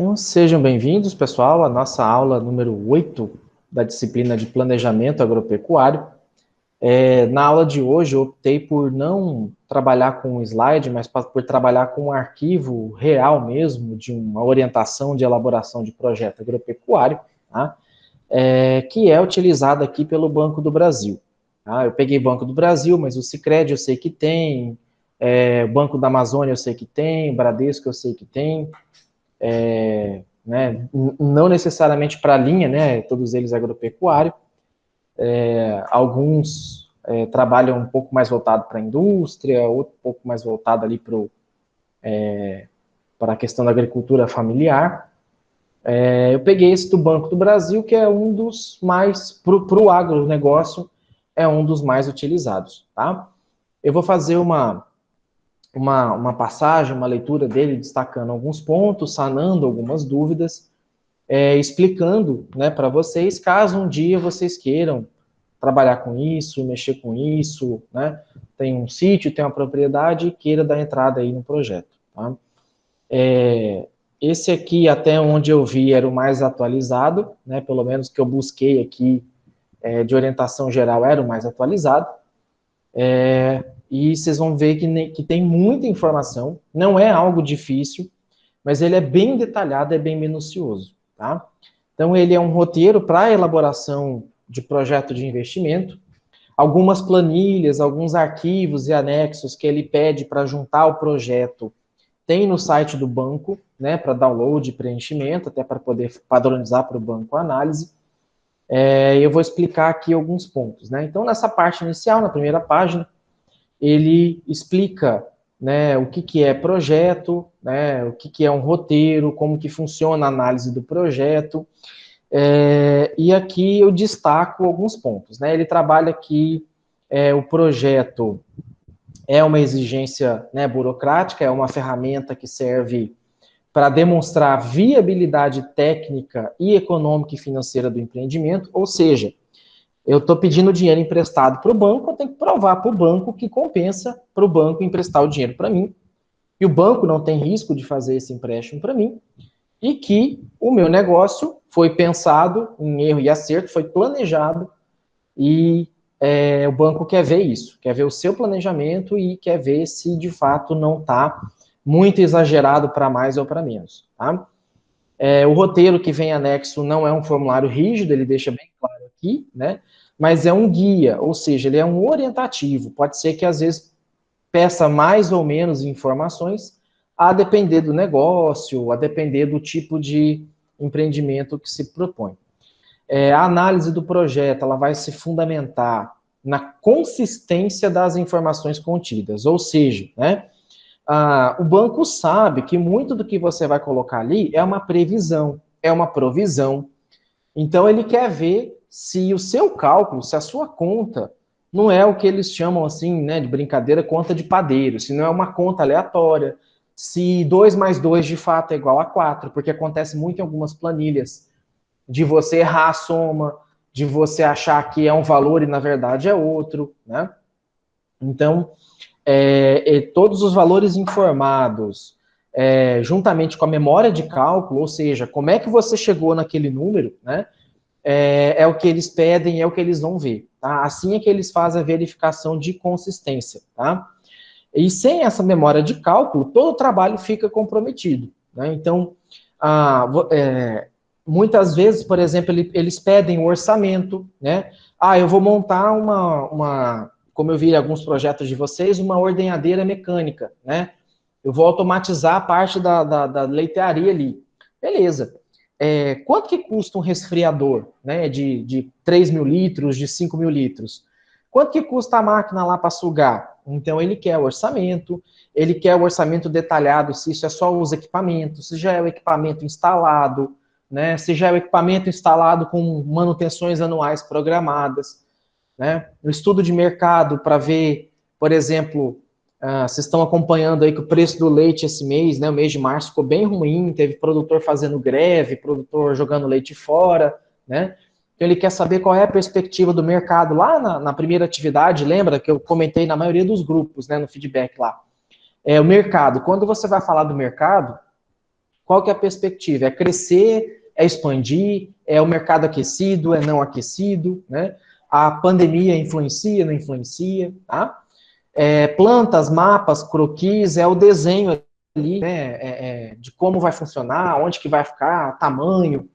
Então, sejam bem-vindos, pessoal, à nossa aula número 8 da disciplina de Planejamento Agropecuário. Na aula de hoje, eu optei por não trabalhar com um slide, mas por trabalhar com um arquivo real mesmo, de uma orientação de elaboração de projeto agropecuário, tá? Que é utilizado aqui pelo Banco do Brasil. Tá? Eu peguei Banco do Brasil, mas o Sicredi eu sei que tem, o Banco da Amazônia eu sei que tem, o Bradesco eu sei que tem, né, não necessariamente para a linha, né, todos eles agropecuário, alguns trabalham um pouco mais voltado para a indústria, outro um pouco mais voltado ali para a questão da agricultura familiar. Eu peguei esse do Banco do Brasil, que é um dos mais, para o agronegócio, é um dos mais utilizados, tá? Eu vou fazer uma passagem, uma leitura dele, destacando alguns pontos, sanando algumas dúvidas, explicando, né, para vocês, caso um dia vocês queiram trabalhar com isso, mexer com isso, né, tem um sítio, tem uma propriedade e queira dar entrada aí no projeto, tá? Esse aqui, até onde eu vi, era o mais atualizado, né, pelo menos que eu busquei aqui, de orientação geral, era o mais atualizado. E vocês vão ver que tem muita informação, não é algo difícil, mas ele é bem detalhado, é bem minucioso, tá? Então, ele é um roteiro para elaboração de projeto de investimento, algumas planilhas, alguns arquivos e anexos que ele pede para juntar o projeto, tem no site do banco, né, para download e preenchimento, até para poder padronizar para o banco a análise. Eu vou explicar aqui alguns pontos, né? Então, nessa parte inicial, na primeira página, ele explica, né, o que é projeto, né, o que é um roteiro, como que funciona a análise do projeto, e aqui eu destaco alguns pontos, né? Ele trabalha que o projeto é uma exigência, né, burocrática, é uma ferramenta que serve para demonstrar a viabilidade técnica e econômica e financeira do empreendimento, ou seja, eu estou pedindo dinheiro emprestado para o banco, eu tenho que provar para o banco que compensa para o banco emprestar o dinheiro para mim, e o banco não tem risco de fazer esse empréstimo para mim, e que o meu negócio foi pensado em erro e acerto, foi planejado, e o banco quer ver isso, quer ver o seu planejamento e quer ver se de fato não está muito exagerado para mais ou para menos, tá? O roteiro que vem anexo não é um formulário rígido, ele deixa bem claro aqui, né? Mas é um guia, ou seja, ele é um orientativo. Pode ser que às vezes peça mais ou menos informações, a depender do negócio, a depender do tipo de empreendimento que se propõe. A análise do projeto, ela vai se fundamentar na consistência das informações contidas, ou seja, né? O banco sabe que muito do que você vai colocar ali é uma previsão, é uma provisão. Então, ele quer ver se o seu cálculo, se a sua conta, não é o que eles chamam assim, né, de brincadeira, conta de padeiro, se não é uma conta aleatória, se 2 mais 2 de fato é igual a 4, porque acontece muito em algumas planilhas, de você errar a soma, de você achar que é um valor e na verdade é outro, né? Então, todos os valores informados, juntamente com a memória de cálculo, ou seja, como é que você chegou naquele número, né? É o que eles pedem, é o que eles vão ver, tá? Assim é que eles fazem a verificação de consistência, tá? E sem essa memória de cálculo, todo o trabalho fica comprometido, né? Então, muitas vezes, por exemplo, eles pedem o orçamento, né? Eu vou montar como eu vi em alguns projetos de vocês, uma ordenhadeira mecânica, né? Eu vou automatizar a parte da leitearia ali. Beleza. Quanto que custa um resfriador, né? De 3 mil litros, de 5 mil litros? Quanto que custa a máquina lá para sugar? Então, ele quer o orçamento detalhado, se isso é só os equipamentos, se já é o equipamento instalado, né? Se já é o equipamento instalado com manutenções anuais programadas, né? O estudo de mercado para ver, por exemplo, vocês estão acompanhando aí que o preço do leite esse mês, né, o mês de março ficou bem ruim, teve produtor fazendo greve, produtor jogando leite fora, né? Então ele quer saber qual é a perspectiva do mercado lá na primeira atividade, lembra que eu comentei na maioria dos grupos, né, no feedback lá. O mercado, quando você vai falar do mercado, qual que é a perspectiva? É crescer, é expandir, é o mercado aquecido, é não aquecido, né? A pandemia influencia, não influencia, tá? Plantas, mapas, croquis, é o desenho ali, né, de como vai funcionar, onde que vai ficar, tamanho.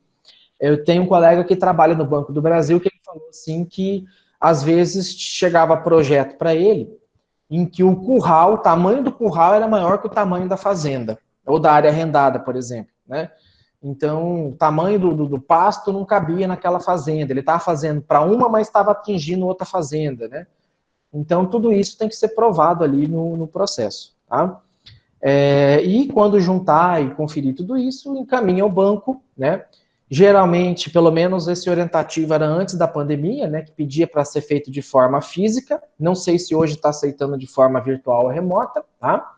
Eu tenho um colega que trabalha no Banco do Brasil que ele falou assim que às vezes chegava projeto para ele em que o curral, o tamanho do curral era maior que o tamanho da fazenda, ou da área arrendada, por exemplo, né? Então, o tamanho do pasto não cabia naquela fazenda. Ele estava fazendo para uma, mas estava atingindo outra fazenda, né? Então, tudo isso tem que ser provado ali no processo, tá? E quando juntar e conferir tudo isso, encaminha ao banco, né? Geralmente, pelo menos esse orientativo era antes da pandemia, né? Que pedia para ser feito de forma física. Não sei se hoje está aceitando de forma virtual ou remota, tá?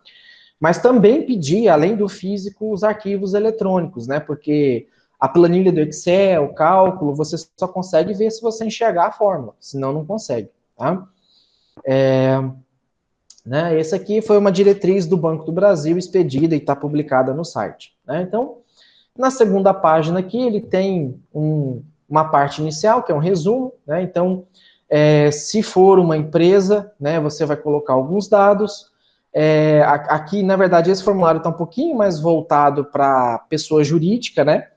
Mas também pedia, além do físico, os arquivos eletrônicos, né? Porque a planilha do Excel, o cálculo, você só consegue ver se você enxergar a fórmula, senão não consegue, tá? Né? Essa aqui foi uma diretriz do Banco do Brasil expedida e está publicada no site, né? Então, na segunda página aqui, ele tem uma parte inicial, que é um resumo, né? Então, se for uma empresa, né, você vai colocar alguns dados. Aqui, na verdade, esse formulário está um pouquinho mais voltado para pessoa jurídica, né?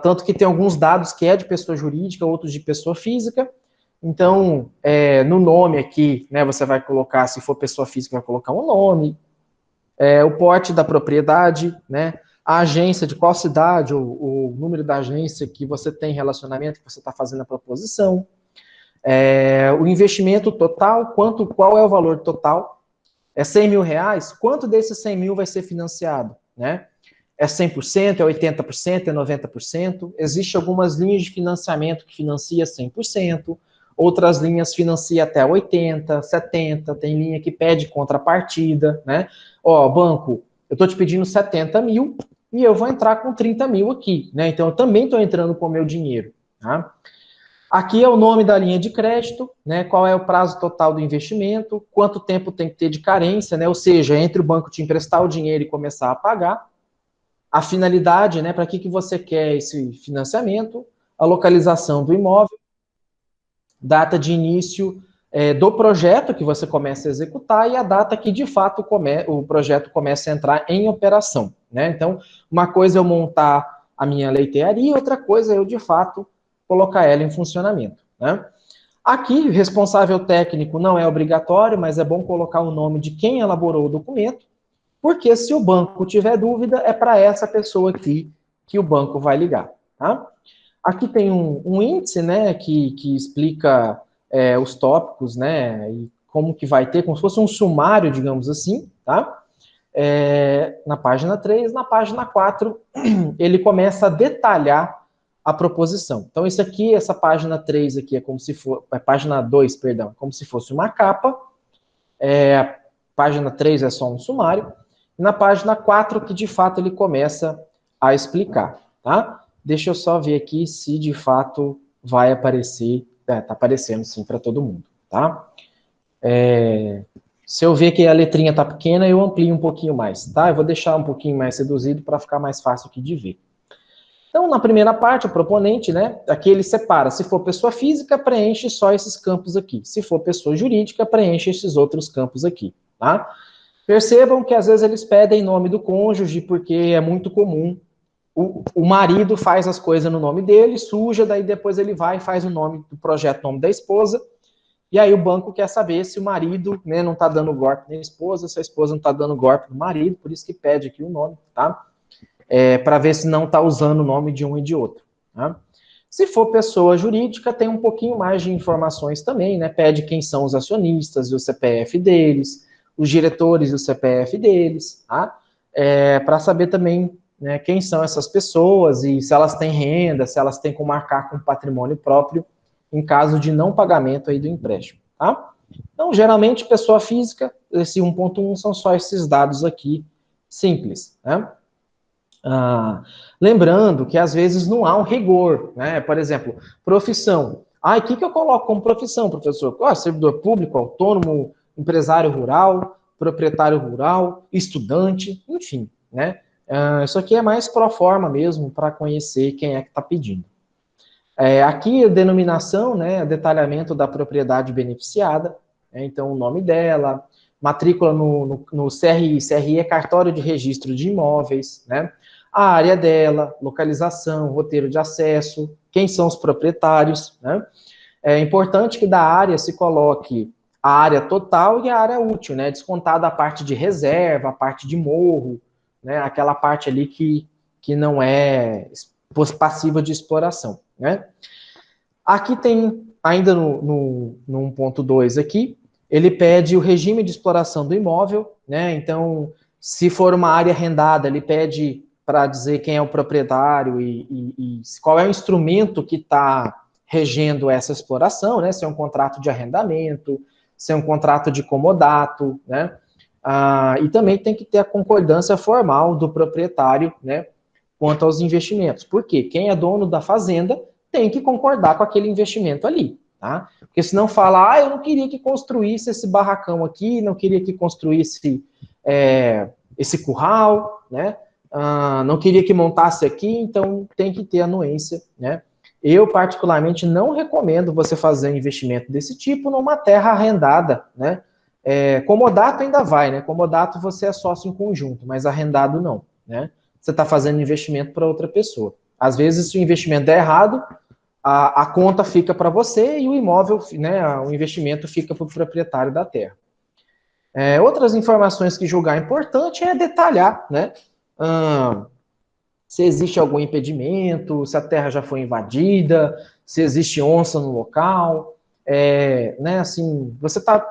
Tanto que tem alguns dados que é de pessoa jurídica, outros de pessoa física. Então, no nome aqui, né, você vai colocar, se for pessoa física, vai colocar um nome, o porte da propriedade, né, a agência de qual cidade, o número da agência que você tem relacionamento, que você está fazendo a proposição, o investimento total, qual é o valor total, é 100 mil reais, quanto desses 100 mil vai ser financiado, né? É 100%, é 80%, é 90%, existem algumas linhas de financiamento que financia 100%, outras linhas financiam até 80%, 70%, tem linha que pede contrapartida, né? Ó, banco, eu estou te pedindo 70 mil e eu vou entrar com 30 mil aqui, né? Então eu também estou entrando com o meu dinheiro, tá? Aqui é o nome da linha de crédito, né? Qual é o prazo total do investimento, quanto tempo tem que ter de carência, né? Ou seja, entre o banco te emprestar o dinheiro e começar a pagar, a finalidade, né? Para que você quer esse financiamento, a localização do imóvel, data de início do projeto que você começa a executar e a data que, de fato, o projeto começa a entrar em operação, né? Então, uma coisa é eu montar a minha leitearia, outra coisa é eu, de fato, colocar ela em funcionamento, né? Aqui, responsável técnico não é obrigatório, mas é bom colocar o nome de quem elaborou o documento, porque se o banco tiver dúvida, é para essa pessoa aqui que o banco vai ligar, tá? Aqui tem um índice, né, que explica os tópicos, né, e como que vai ter, como se fosse um sumário, digamos assim, tá? Na página 3, na página 4, ele começa a detalhar a proposição. Então, isso aqui, essa página 3 aqui é como se for, página 2, perdão, como se fosse uma capa, página 3 é só um sumário, e na página 4 que, de fato, ele começa a explicar, tá? Deixa eu só ver aqui se de fato vai aparecer. Tá aparecendo sim para todo mundo, tá? Se eu ver que a letrinha tá pequena, eu amplio um pouquinho mais, tá? Eu vou deixar um pouquinho mais reduzido para ficar mais fácil aqui de ver. Então, na primeira parte, o proponente, né? Aqui ele separa. Se for pessoa física, preenche só esses campos aqui. Se for pessoa jurídica, preenche esses outros campos aqui, tá? Percebam que às vezes eles pedem nome do cônjuge, porque é muito comum. O marido faz as coisas no nome dele, suja, daí depois ele vai e faz o nome do projeto, nome da esposa, e aí o banco quer saber se o marido, né, não está dando golpe na esposa, se a esposa não está dando golpe no marido, por isso que pede aqui o nome, tá? Para ver se não está usando o nome de um e de outro, tá? Se for pessoa jurídica, tem um pouquinho mais de informações também, né? Pede quem são os acionistas e o CPF deles, os diretores e o CPF deles, tá? Para saber também, né, quem são essas pessoas e se elas têm renda, se elas têm como marcar com patrimônio próprio em caso de não pagamento aí do empréstimo, tá? Então, geralmente, pessoa física, esse 1.1 são só esses dados aqui simples, né? Lembrando que às vezes não há um rigor, né? Por exemplo, profissão. O que eu coloco como profissão, professor? Servidor público, autônomo, empresário rural, proprietário rural, estudante, enfim, né? Isso aqui é mais pro forma mesmo, para conhecer quem é que está pedindo. Aqui a denominação, né, detalhamento da propriedade beneficiada, né, então o nome dela, matrícula no CRI. CRI é cartório de registro de imóveis, né, a área dela, localização, roteiro de acesso, quem são os proprietários, né. É importante que da área se coloque a área total e a área útil, né, descontada a parte de reserva, a parte de morro, né, aquela parte ali que não é passiva de exploração, né. Aqui tem, ainda no 1.2 aqui, ele pede o regime de exploração do imóvel, né, então, se for uma área arrendada, ele pede para dizer quem é o proprietário e qual é o instrumento que está regendo essa exploração, né, se é um contrato de arrendamento, se é um contrato de comodato, né, e também tem que ter a concordância formal do proprietário, né, quanto aos investimentos. Por quê? Quem é dono da fazenda tem que concordar com aquele investimento ali, tá? Porque senão fala, eu não queria que construísse esse barracão aqui, não queria que construísse esse curral, né? Não queria que montasse aqui, então tem que ter anuência, né? Eu, particularmente, não recomendo você fazer um investimento desse tipo numa terra arrendada, né? Comodato ainda vai, né? Comodato você é sócio em conjunto, mas arrendado não, né? Você está fazendo investimento para outra pessoa. Às vezes, se o investimento é errado, a conta fica para você e o imóvel, né, o investimento fica para o proprietário da terra. Outras informações que julgar importante é detalhar, né? Se existe algum impedimento, se a terra já foi invadida, se existe onça no local, né, assim,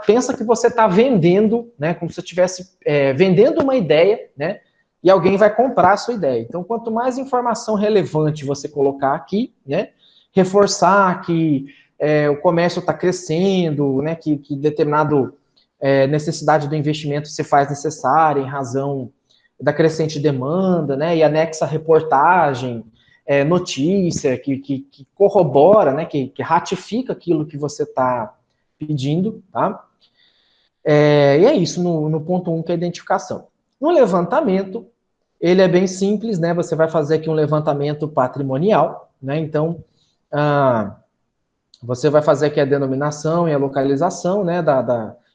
pensa que você está vendendo, né, como se você estivesse vendendo uma ideia, né, e alguém vai comprar a sua ideia. Então, quanto mais informação relevante você colocar aqui, né, reforçar que o comércio está crescendo, né, que determinado necessidade do investimento se faz necessária em razão da crescente demanda, né, e anexa reportagem, notícia, que corrobora, né, que ratifica aquilo que você está pedindo, tá? E é isso no ponto 1, que é a identificação. No levantamento, ele é bem simples, né, você vai fazer aqui um levantamento patrimonial, né, então, você vai fazer aqui a denominação e a localização, né,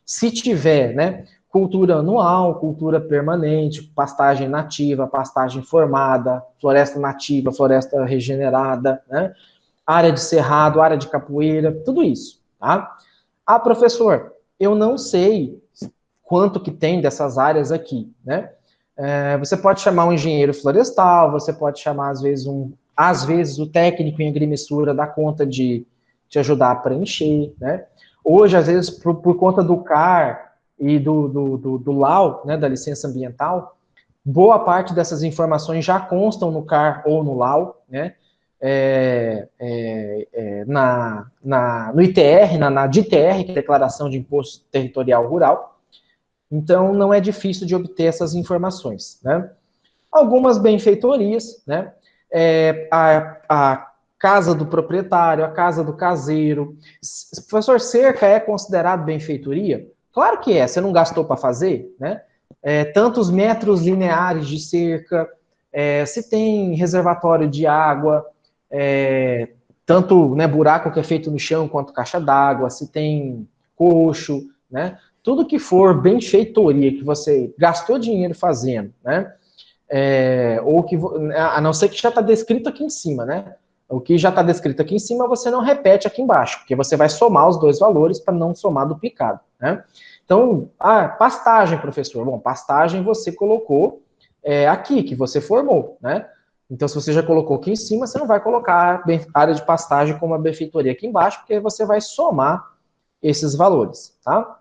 se tiver, né, cultura anual, cultura permanente, pastagem nativa, pastagem formada, floresta nativa, floresta regenerada, né, área de cerrado, área de capoeira, tudo isso, tá? Professor, eu não sei quanto que tem dessas áreas aqui, né? Você pode chamar um engenheiro florestal, você pode chamar, às vezes, o técnico em agrimensura dá conta de te ajudar a preencher, né? Hoje, às vezes, por conta do CAR e do LAU, né, da licença ambiental, boa parte dessas informações já constam no CAR ou no LAU, né? No ITR, na DITR, que é a Declaração de Imposto Territorial Rural. Então, não é difícil de obter essas informações, né? Algumas benfeitorias, né? A casa do proprietário, a casa do caseiro. Professor, cerca é considerado benfeitoria? Claro que é, você não gastou para fazer, né? Tantos metros lineares de cerca, se tem reservatório de água, tanto, né, buraco que é feito no chão quanto caixa d'água, se tem coxo, né? Tudo que for benfeitoria, que você gastou dinheiro fazendo, né? Ou que, a não ser que já está descrito aqui em cima, né? O que já está descrito aqui em cima, você não repete aqui embaixo, porque você vai somar os dois valores para não somar duplicado, né? Então, pastagem, professor. Bom, pastagem você colocou aqui, que você formou, né? Então, se você já colocou aqui em cima, você não vai colocar a área de pastagem como a benfeitoria aqui embaixo, porque você vai somar esses valores, tá?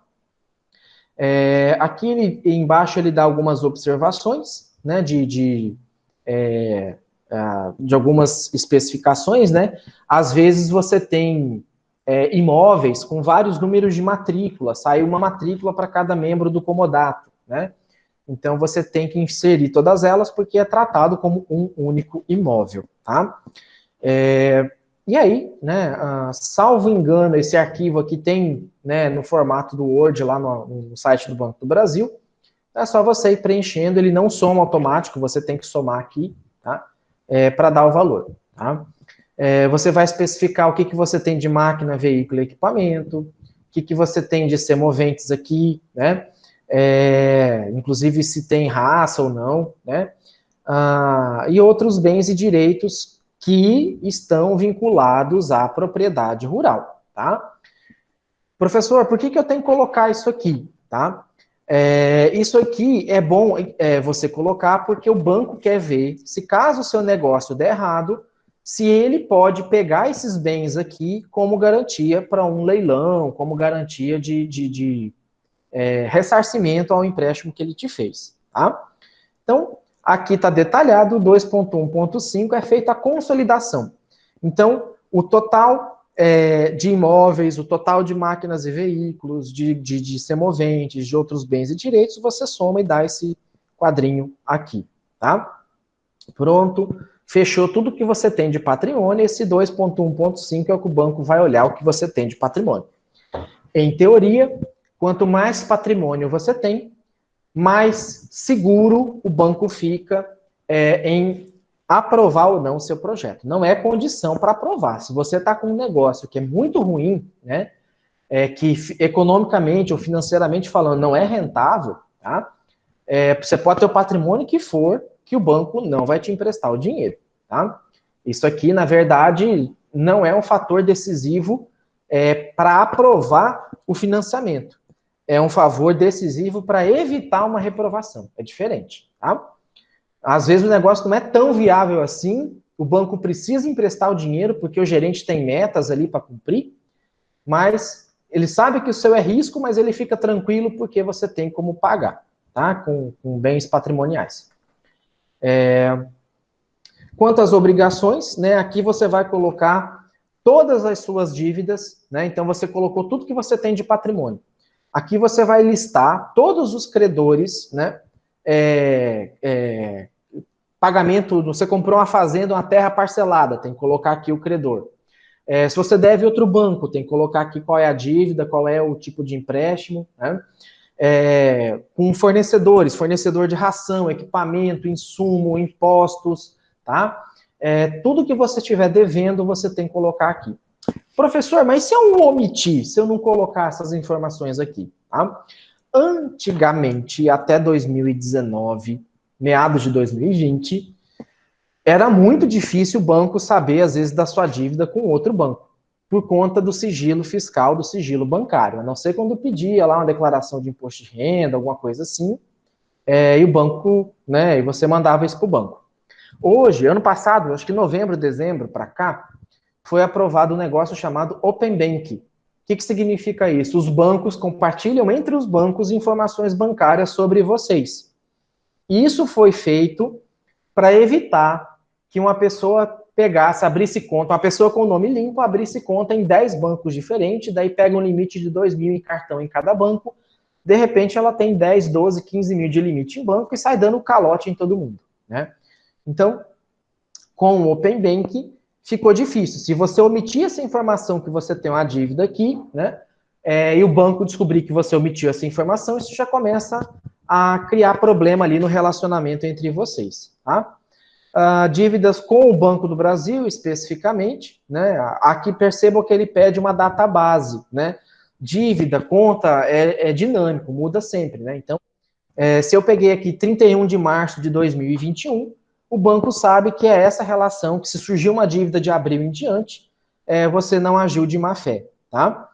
Aqui embaixo ele dá algumas observações, né, de algumas especificações, né? Às vezes você tem imóveis com vários números de matrícula, sai uma matrícula para cada membro do comodato, né? Então você tem que inserir todas elas porque é tratado como um único imóvel, tá? E aí, né, salvo engano, esse arquivo aqui tem, né, no formato do Word lá no site do Banco do Brasil, É só você ir preenchendo, ele não soma automático, você tem que somar aqui, tá? Para dar o valor, tá? Você vai especificar o que, que você tem de máquina, veículo e equipamento, o que, que você tem de semoventes aqui, né? Inclusive se tem raça ou não, né? E outros bens e direitos que estão vinculados à propriedade rural, tá? Professor, por que, que eu tenho que colocar isso aqui, tá? Isso aqui é bom você colocar porque o banco quer ver se caso o seu negócio der errado, se ele pode pegar esses bens aqui como garantia para um leilão, como garantia de ressarcimento ao empréstimo que ele te fez, tá? Então, aqui está detalhado, 2.1.5 é feita a consolidação. Então, o total de imóveis, o total de máquinas e veículos, de semoventes, de outros bens e direitos, você soma e dá esse quadrinho aqui, tá? Pronto, fechou tudo que você tem de patrimônio, esse 2.1.5 é o que o banco vai olhar o que você tem de patrimônio. Em teoria, quanto mais patrimônio você tem, mais seguro o banco fica em aprovar ou não o seu projeto. Não é condição para aprovar. Se você está com um negócio que é muito ruim, né, que economicamente ou financeiramente falando não é rentável, tá? Você pode ter o patrimônio que for, que o banco não vai te emprestar o dinheiro, tá? Isso aqui, na verdade, não é um fator decisivo para aprovar o financiamento. É um favor decisivo para evitar uma reprovação. É diferente, tá? Às vezes o negócio não é tão viável assim, o banco precisa emprestar o dinheiro porque o gerente tem metas ali para cumprir, mas ele sabe que o seu é risco, mas ele fica tranquilo porque você tem como pagar, tá? Com bens patrimoniais. Quanto às obrigações, né? Aqui você vai colocar todas as suas dívidas, né? Então você colocou tudo que você tem de patrimônio. Aqui você vai listar todos os credores, né? Pagamento, você comprou uma fazenda, uma terra parcelada, tem que colocar aqui o credor. Se você deve outro banco, tem que colocar aqui qual é a dívida, qual é o tipo de empréstimo, né? Com fornecedores, fornecedor de ração, equipamento, insumo, impostos, tá? Tudo que você estiver devendo, você tem que colocar aqui. Professor, mas se eu omitir, se eu não colocar essas informações aqui, tá? Antigamente, até 2019, meados de 2020, era muito difícil o banco saber, às vezes, da sua dívida com outro banco, por conta do sigilo fiscal, do sigilo bancário. A não ser quando pedia lá uma declaração de imposto de renda, alguma coisa assim, e o banco, né, e você mandava isso para o banco. Hoje, ano passado, acho que novembro, dezembro, para cá, foi aprovado um negócio chamado Open Bank. O que significa isso? Os bancos compartilham entre os bancos informações bancárias sobre vocês. Isso foi feito para evitar que uma pessoa pegasse, abrisse conta, uma pessoa com nome limpo abrisse conta em 10 bancos diferentes, daí pega um limite de 2 mil em cartão em cada banco, de repente ela tem 10, 12, 15 mil de limite em banco e sai dando calote em todo mundo, né? Então, com o Open Bank, ficou difícil. Se você omitir essa informação que você tem uma dívida aqui, né, e o banco descobrir que você omitiu essa informação, isso já começa a criar problema ali no relacionamento entre vocês, tá? Dívidas com o Banco do Brasil, especificamente, né? Aqui percebam que ele pede uma data base, né? Dívida, conta, é dinâmico, muda sempre, né? Então, se eu peguei aqui 31 de março de 2021, o banco sabe que é essa relação, que se surgiu uma dívida de abril em diante, você não agiu de má fé, tá?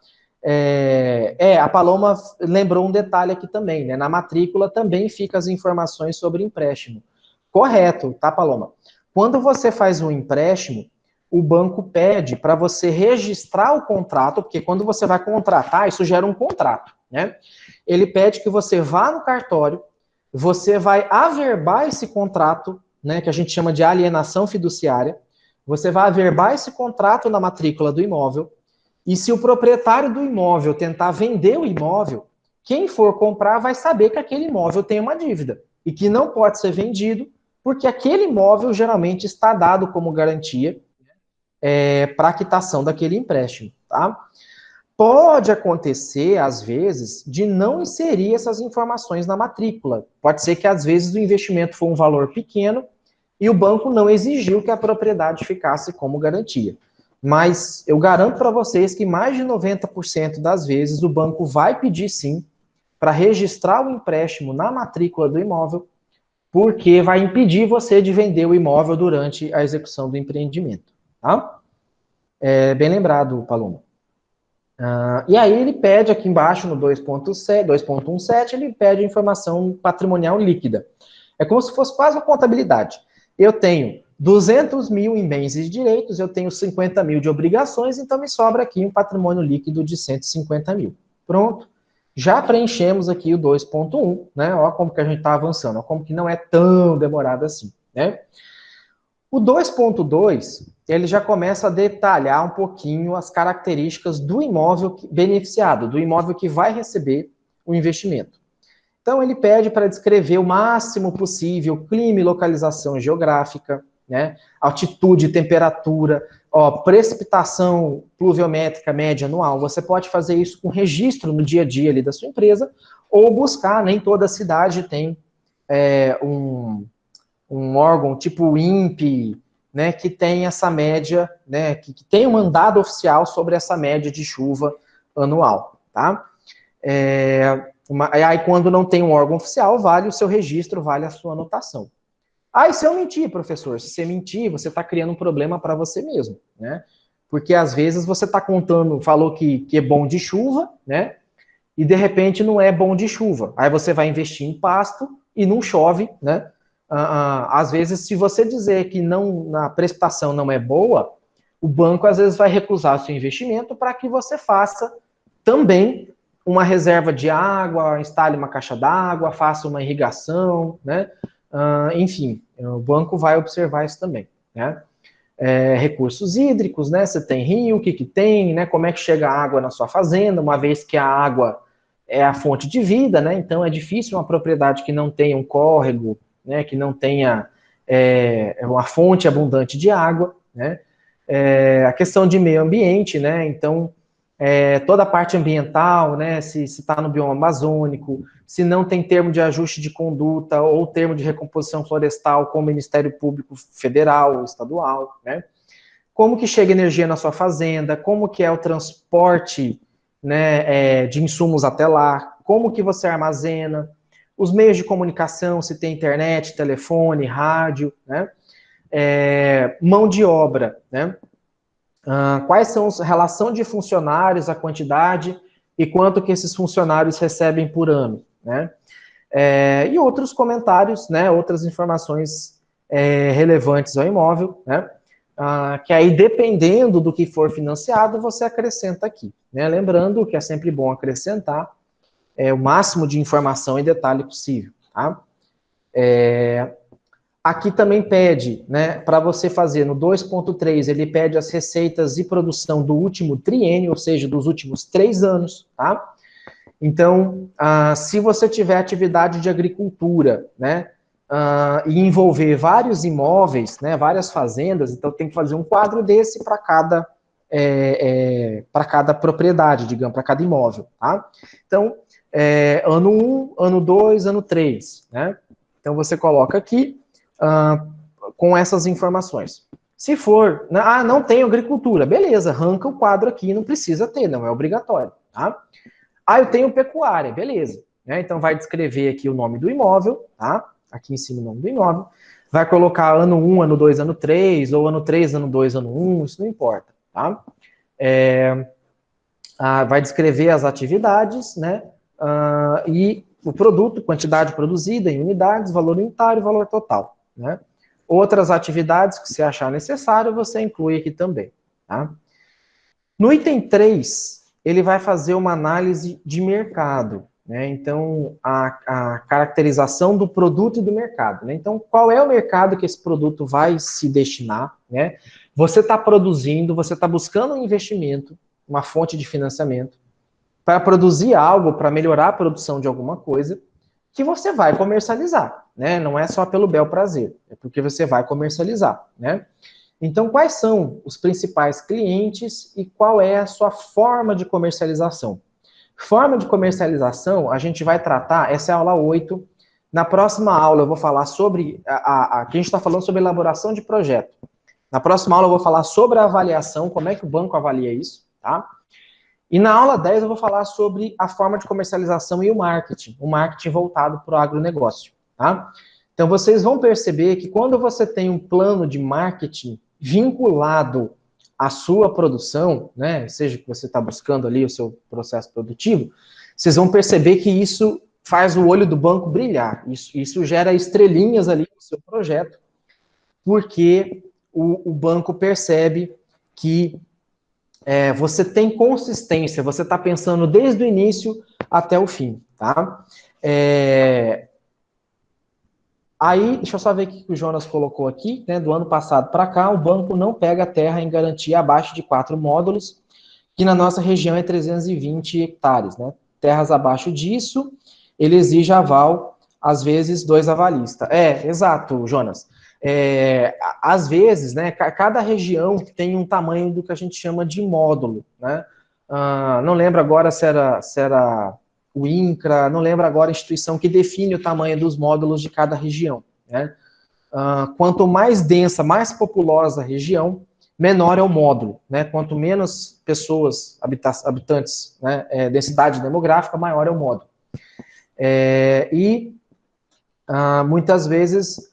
A Paloma lembrou um detalhe aqui também, né? Na matrícula também fica as informações sobre empréstimo. Correto, tá, Paloma? Quando você faz um empréstimo, o banco pede para você registrar o contrato, porque quando você vai contratar, isso gera um contrato, né? Ele pede que você vá no cartório, você vai averbar esse contrato, né, que a gente chama de alienação fiduciária, você vai averbar esse contrato na matrícula do imóvel, e se o proprietário do imóvel tentar vender o imóvel, quem for comprar vai saber que aquele imóvel tem uma dívida e que não pode ser vendido, porque aquele imóvel geralmente está dado como garantia para a quitação daquele empréstimo, tá? Pode acontecer, às vezes, de não inserir essas informações na matrícula. Pode ser que, às vezes, o investimento for um valor pequeno e o banco não exigiu que a propriedade ficasse como garantia. Mas eu garanto para vocês que mais de 90% das vezes o banco vai pedir sim para registrar o empréstimo na matrícula do imóvel, porque vai impedir você de vender o imóvel durante a execução do empreendimento. Tá? É bem lembrado, Paloma. E aí ele pede aqui embaixo no 2.17, ele pede informação patrimonial líquida. É como se fosse quase uma contabilidade. Eu tenho 200 mil em bens e direitos, eu tenho 50 mil de obrigações, então me sobra aqui um patrimônio líquido de 150 mil. Pronto. Já preenchemos aqui o 2.1, né? Olha como que a gente está avançando, olha como que não é tão demorado assim, né? O 2.2, ele já começa a detalhar um pouquinho as características do imóvel beneficiado, do imóvel que vai receber o investimento. Então, ele pede para descrever o máximo possível clima e localização geográfica, né? Altitude, temperatura, precipitação pluviométrica média anual. Você pode fazer isso com registro no dia a dia ali da sua empresa, ou buscar, nem toda cidade tem um órgão tipo o INPE, né, que tem essa média, né, que tem um mandado oficial sobre essa média de chuva anual, tá? Aí quando não tem um órgão oficial, vale o seu registro, vale a sua anotação. E se eu mentir, professor? Se você mentir, você está criando um problema para você mesmo, né? Porque às vezes você está contando, falou que é bom de chuva, né? E de repente não é bom de chuva. Aí você vai investir em pasto e não chove, né? Às vezes, se você dizer que a precipitação não é boa, o banco às vezes vai recusar o seu investimento para que você faça também uma reserva de água, instale uma caixa d'água, faça uma irrigação, né? Enfim, o banco vai observar isso também, né? Recursos hídricos, né? Você tem rio, o que tem, né? Como é que chega a água na sua fazenda, uma vez que a água é a fonte de vida, né? Então é difícil uma propriedade que não tenha um córrego, né? Que não tenha uma fonte abundante de água, né? A questão de meio ambiente, né? Então toda a parte ambiental, né? Se está no bioma amazônico, se não tem termo de ajuste de conduta ou termo de recomposição florestal com o Ministério Público Federal, estadual, né? Como que chega energia na sua fazenda, como que é o transporte, né, de insumos até lá, como que você armazena, os meios de comunicação, se tem internet, telefone, rádio, né? Mão de obra, né? Quais são a relação de funcionários, a quantidade e quanto que esses funcionários recebem por ano, né? E outros comentários, né? Outras informações relevantes ao imóvel, né? Que aí, dependendo do que for financiado, você acrescenta aqui, né? Lembrando que é sempre bom acrescentar o máximo de informação e detalhe possível, tá? Aqui também pede, né, para você fazer no 2.3, ele pede as receitas e produção do último triênio, ou seja, dos últimos 3 anos, tá? Então, se você tiver atividade de agricultura, né, e envolver vários imóveis, né, várias fazendas, então tem que fazer um quadro desse para cada propriedade, digamos, para cada imóvel, tá? Então, ano 1, ano 2, ano 3, né? Então, você coloca aqui com essas informações. Se for, não tem agricultura, beleza, arranca o quadro aqui, não precisa ter, não é obrigatório, tá? Eu tenho pecuária, beleza. Né? Então, vai descrever aqui o nome do imóvel, tá? Aqui em cima o nome do imóvel. Vai colocar ano 1, ano 2, ano 3, ou ano 3, ano 2, ano 1, isso não importa, tá? Vai descrever as atividades, né? E o produto, quantidade produzida em unidades, valor unitário e valor total, né? Outras atividades que você achar necessário, você inclui aqui também, tá? No item 3, ele vai fazer uma análise de mercado, né? Então, a caracterização do produto e do mercado, né? Então, qual é o mercado que esse produto vai se destinar, né? Você está produzindo, você está buscando um investimento, uma fonte de financiamento, para produzir algo, para melhorar a produção de alguma coisa, que você vai comercializar, né? Não é só pelo bel prazer, é porque você vai comercializar, né? Então, quais são os principais clientes e qual é a sua forma de comercialização? Forma de comercialização, a gente vai tratar, essa é a aula 8. Na próxima aula eu vou falar sobre, aqui a gente está falando sobre elaboração de projeto. Na próxima aula eu vou falar sobre a avaliação, como é que o banco avalia isso, tá? E na aula 10 eu vou falar sobre a forma de comercialização e o marketing voltado para o agronegócio, tá? Então vocês vão perceber que quando você tem um plano de marketing vinculado à sua produção, né, seja que você está buscando ali o seu processo produtivo, vocês vão perceber que isso faz o olho do banco brilhar, isso gera estrelinhas ali no seu projeto, porque o banco percebe que você tem consistência, você está pensando desde o início até o fim, tá? Aí, deixa eu só ver o que o Jonas colocou aqui, né? Do ano passado para cá, o banco não pega terra em garantia abaixo de 4 módulos, que na nossa região é 320 hectares, né? Terras abaixo disso, ele exige aval, às vezes, 2 avalistas. Exato, Jonas. Às vezes, né, cada região tem um tamanho do que a gente chama de módulo, né? Não lembro agora se era o INCRA, não lembro agora a instituição que define o tamanho dos módulos de cada região, né? Quanto mais densa, mais populosa a região, menor é o módulo, né? Quanto menos pessoas, habitantes, né, densidade demográfica, maior é o módulo. Muitas vezes,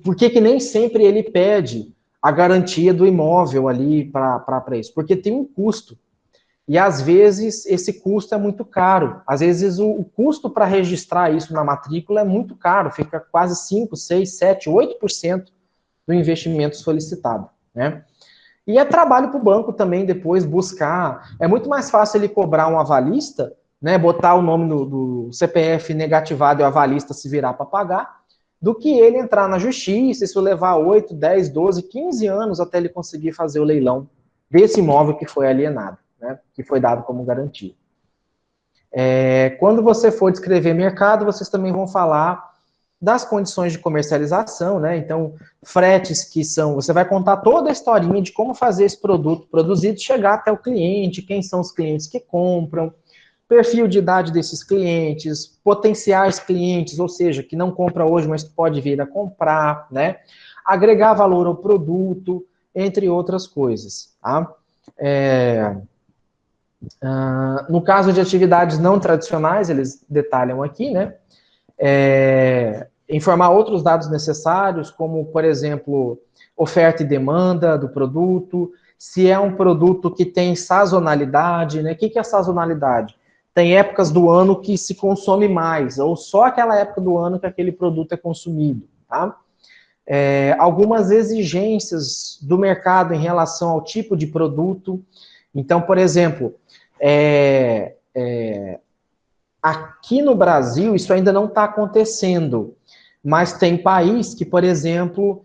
por que nem sempre ele pede a garantia do imóvel ali para isso? Porque tem um custo. E, às vezes, esse custo é muito caro. Às vezes, o custo para registrar isso na matrícula é muito caro, fica quase 5, 6, 7, 8% do investimento solicitado, né? E é trabalho para o banco também depois buscar. É muito mais fácil ele cobrar um avalista, né, botar o nome do CPF negativado e o avalista se virar para pagar, do que ele entrar na justiça, isso levar 8, 10, 12, 15 anos até ele conseguir fazer o leilão desse imóvel que foi alienado, né, que foi dado como garantia. Quando você for descrever mercado, vocês também vão falar das condições de comercialização, né? Então, fretes que são... Você vai contar toda a historinha de como fazer esse produto produzido chegar até o cliente, quem são os clientes que compram, perfil de idade desses clientes, potenciais clientes, ou seja, que não compra hoje, mas que pode vir a comprar, né? Agregar valor ao produto, entre outras coisas, tá? No caso de atividades não tradicionais, eles detalham aqui, né? Informar outros dados necessários, como, por exemplo, oferta e demanda do produto, se é um produto que tem sazonalidade, né? O que é sazonalidade? Tem épocas do ano que se consome mais, ou só aquela época do ano que aquele produto é consumido, tá? Algumas exigências do mercado em relação ao tipo de produto. Então, por exemplo, aqui no Brasil isso ainda não está acontecendo, mas tem país que, por exemplo,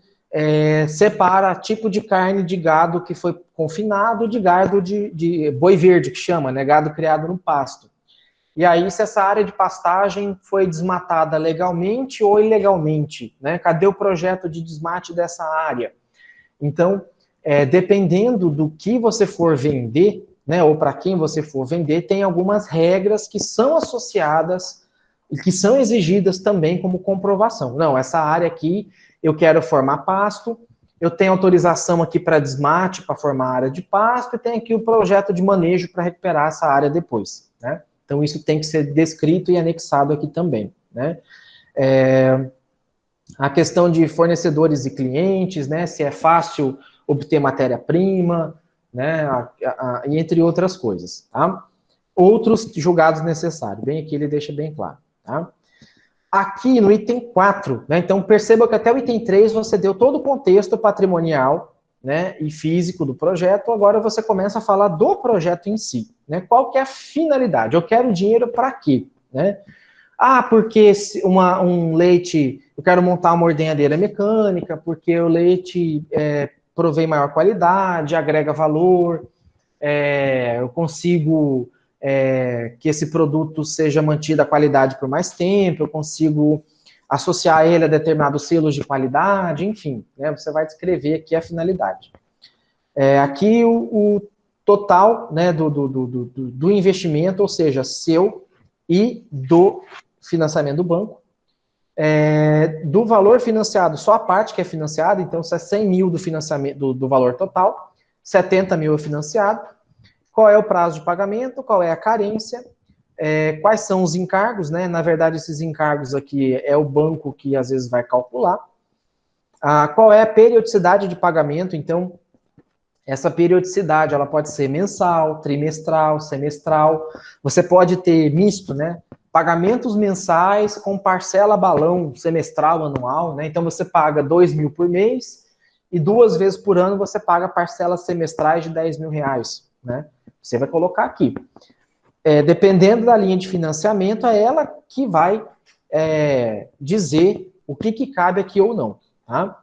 separa tipo de carne de gado que foi confinado de gado de boi verde, que chama, né, gado criado no pasto. E aí, se essa área de pastagem foi desmatada legalmente ou ilegalmente, né? Cadê o projeto de desmate dessa área? Então, dependendo do que você for vender, né, ou para quem você for vender, tem algumas regras que são associadas e que são exigidas também como comprovação. Não, essa área aqui eu quero formar pasto, eu tenho autorização aqui para desmate, para formar área de pasto, e tem aqui o projeto de manejo para recuperar essa área depois, né? Então, isso tem que ser descrito e anexado aqui também, né? A questão de fornecedores e clientes, né? Se é fácil obter matéria-prima, né? E entre outras coisas, tá? Outros julgados necessários. Bem aqui ele deixa bem claro, tá? Aqui no item 4, né? Então, perceba que até o item 3 você deu todo o contexto patrimonial, né, e físico do projeto, agora você começa a falar do projeto em si, né? Qual que é a finalidade? Eu quero dinheiro para quê, né? Porque um leite, eu quero montar uma ordenhadeira mecânica, porque o leite provém maior qualidade, agrega valor, eu consigo que esse produto seja mantido a qualidade por mais tempo, eu consigo associar ele a determinados selos de qualidade, enfim, né, você vai descrever aqui a finalidade. Aqui o total, né, do investimento, ou seja, seu e do financiamento do banco. Do valor financiado, só a parte que é financiada, então se é 100 mil do financiamento do valor total, 70 mil é financiado. Qual é o prazo de pagamento, qual é a carência, quais são os encargos, né? Na verdade, esses encargos aqui é o banco que às vezes vai calcular. Qual é a periodicidade de pagamento, então, essa periodicidade, ela pode ser mensal, trimestral, semestral, você pode ter misto, né? Pagamentos mensais com parcela balão semestral, anual, né? Então você paga 2 mil por mês e 2 vezes por ano você paga parcelas semestrais de 10 mil reais, né? Você vai colocar aqui. Dependendo da linha de financiamento, é ela que vai dizer o que cabe aqui ou não, tá?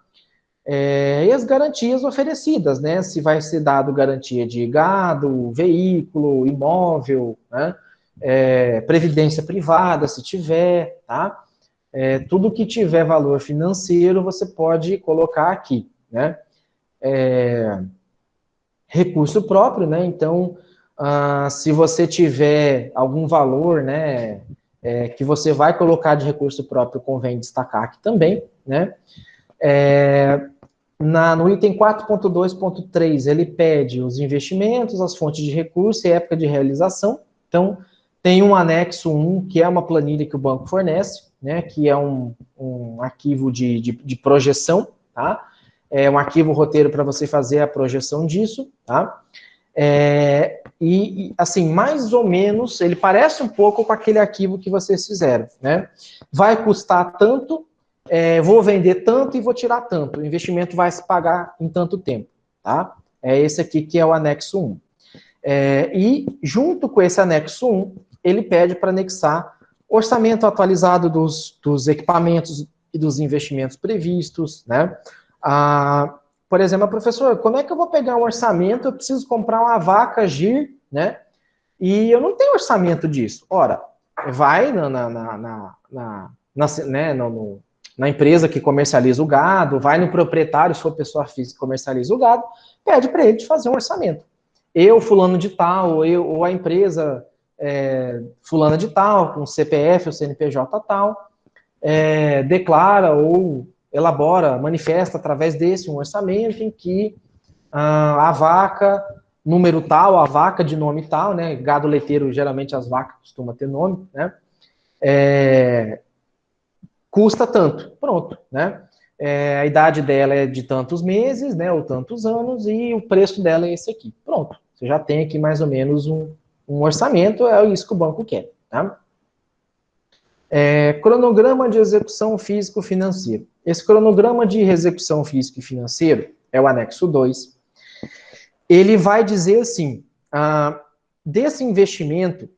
E as garantias oferecidas, né? Se vai ser dado garantia de gado, veículo, imóvel, né? Previdência privada, se tiver, tá? Tudo que tiver valor financeiro, você pode colocar aqui, né? Recurso próprio, né? Então, se você tiver algum valor, né, que você vai colocar de recurso próprio, convém destacar aqui também, né? No item 4.2.3, ele pede os investimentos, as fontes de recurso e época de realização. Então, tem um anexo 1, que é uma planilha que o banco fornece, né, que é um arquivo de projeção, tá? É um arquivo roteiro para você fazer a projeção disso, tá? Assim, mais ou menos, ele parece um pouco com aquele arquivo que vocês fizeram, né? Vai custar tanto, vou vender tanto e vou tirar tanto. O investimento vai se pagar em tanto tempo, tá? É esse aqui que é o anexo 1. E junto com esse anexo 1, ele pede para anexar orçamento atualizado dos equipamentos e dos investimentos previstos, né? Por exemplo, professor, como é que eu vou pegar um orçamento? Eu preciso comprar uma vaca GIR, né? E eu não tenho orçamento disso. Ora, vai na empresa que comercializa o gado, vai no proprietário, se for pessoa física que comercializa o gado, pede para ele de fazer um orçamento. Eu, fulano de tal, ou a empresa fulana de tal, com CPF ou CNPJ tal, declara ou elabora, manifesta através desse um orçamento em que a vaca, número tal, a vaca de nome tal, né? Gado leiteiro, geralmente as vacas costumam ter nome, né? Custa tanto, pronto, né? A idade dela é de tantos meses, né? Ou tantos anos, e o preço dela é esse aqui. Pronto, você já tem aqui mais ou menos um orçamento, é isso que o banco quer, tá? Cronograma de execução físico-financeiro. Esse cronograma de execução físico e financeiro é o anexo 2. Ele vai dizer assim, desse investimento,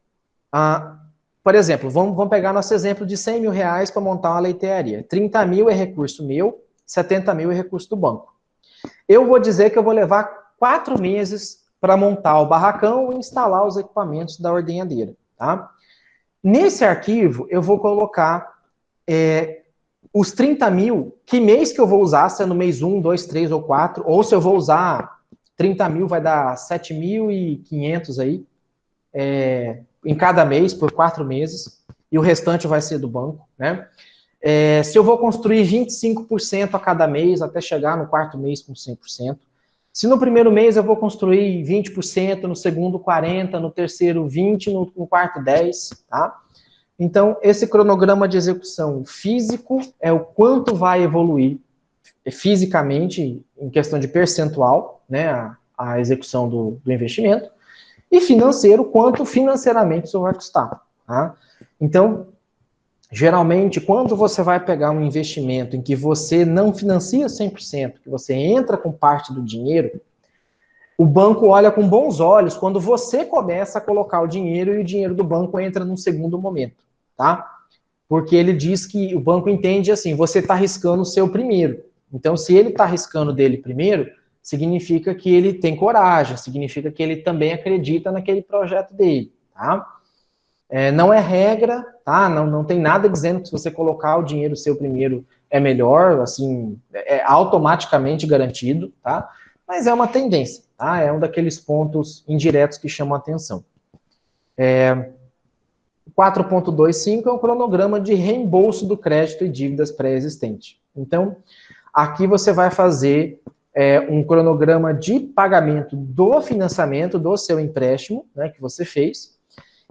por exemplo, vamos pegar nosso exemplo de 100 mil reais para montar uma leitearia. 30 mil é recurso meu, 70 mil é recurso do banco. Eu vou dizer que eu vou levar 4 meses para montar o barracão e instalar os equipamentos da ordenhadeira, tá? Nesse arquivo, eu vou colocar os 30 mil, que mês que eu vou usar, se é no mês 1, 2, 3 ou 4, ou se eu vou usar 30 mil, vai dar 7.500 aí, em cada mês, por 4 meses, e o restante vai ser do banco, né? Se eu vou construir 25% a cada mês, até chegar no quarto mês com 100%. Se no primeiro mês eu vou construir 20%, no segundo 40%, no terceiro 20%, no quarto 10%, tá? Então, esse cronograma de execução físico é o quanto vai evoluir fisicamente, em questão de percentual, né, a execução do investimento, e financeiro, quanto financeiramente isso vai custar, tá? Então, geralmente, quando você vai pegar um investimento em que você não financia 100%, que você entra com parte do dinheiro, o banco olha com bons olhos quando você começa a colocar o dinheiro e o dinheiro do banco entra num segundo momento, tá? Porque ele diz que o banco entende assim, você está arriscando o seu primeiro. Então, se ele está arriscando dele primeiro, significa que ele tem coragem, significa que ele também acredita naquele projeto dele, tá? Não é regra, tá? Não tem nada dizendo que se você colocar o dinheiro seu primeiro é melhor, assim, é automaticamente garantido, tá? Mas é uma tendência, tá? É um daqueles pontos indiretos que chamam a atenção. 4.25 é um cronograma de reembolso do crédito e dívidas pré-existentes. Então, aqui você vai fazer um cronograma de pagamento do financiamento do seu empréstimo, né, que você fez,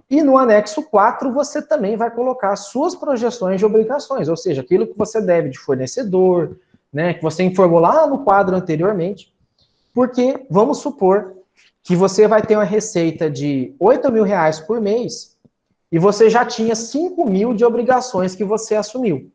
e no anexo 4 você também vai colocar as suas projeções de obrigações, ou seja, aquilo que você deve de fornecedor, né, que você informou lá no quadro anteriormente, porque vamos supor que você vai ter uma receita de R$ 8.000 por mês e você já tinha 5.000 de obrigações que você assumiu.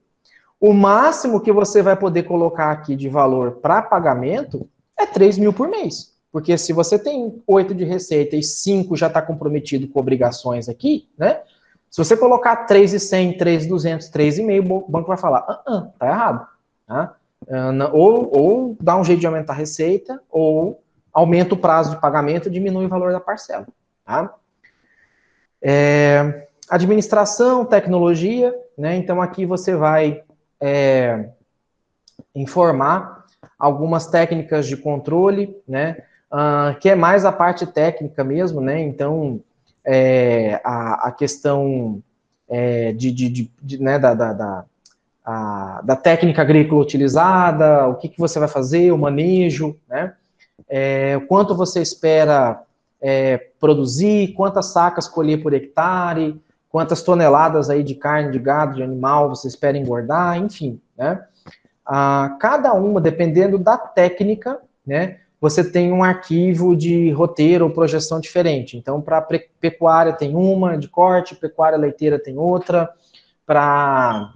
O máximo que você vai poder colocar aqui de valor para pagamento é 3.000 por mês. Porque se você tem 8 de receita e 5 já está comprometido com obrigações aqui, né? Se você colocar 3.100, 3.200, 3.500, o banco vai falar, tá errado. Tá? Ou dá um jeito de aumentar a receita, ou aumenta o prazo de pagamento e diminui o valor da parcela. Tá? Administração, tecnologia, né? Então aqui você vai informar algumas técnicas de controle, né? Que é mais a parte técnica mesmo, né? Então, a questão né, da técnica agrícola utilizada, o que você vai fazer, o manejo, né? Quanto você espera produzir, quantas sacas colher por hectare, quantas toneladas aí de carne, de gado, de animal você espera engordar, enfim, né? Cada uma, dependendo da técnica, né, você tem um arquivo de roteiro ou projeção diferente. Então, para pecuária tem uma de corte, pecuária leiteira tem outra, para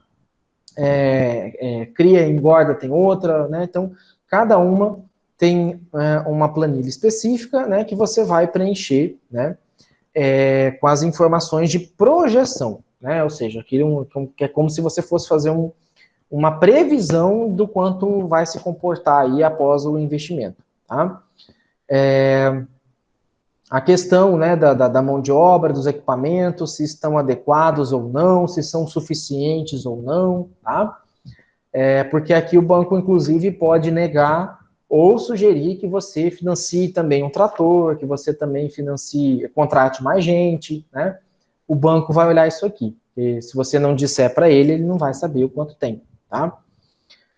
cria e engorda tem outra, né? Então, cada uma tem uma planilha específica, né, que você vai preencher, né, com as informações de projeção, né? Ou seja, aquilo que é como se você fosse fazer uma previsão do quanto vai se comportar aí após o investimento, tá? A questão, né, da mão de obra, dos equipamentos, se estão adequados ou não, se são suficientes ou não, tá? Porque aqui o banco, inclusive, pode negar ou sugerir que você financie também um trator, que você também contrate mais gente, né? O banco vai olhar isso aqui. E se você não disser para ele, ele não vai saber o quanto tem, tá?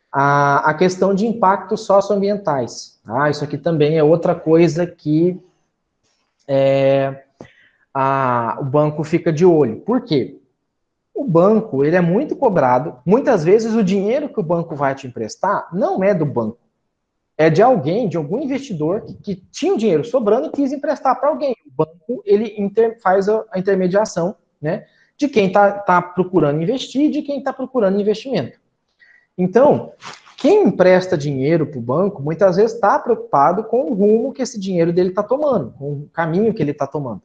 A questão de impactos socioambientais. Tá? Isso aqui também é outra coisa que o banco fica de olho. Por quê? O banco, ele é muito cobrado. Muitas vezes o dinheiro que o banco vai te emprestar não é do banco. É de alguém, de algum investidor que tinha o dinheiro sobrando e quis emprestar para alguém. O banco, ele faz a intermediação, né, de quem está procurando investir e de quem está procurando investimento. Então, quem empresta dinheiro para o banco, muitas vezes está preocupado com o rumo que esse dinheiro dele está tomando, com o caminho que ele está tomando.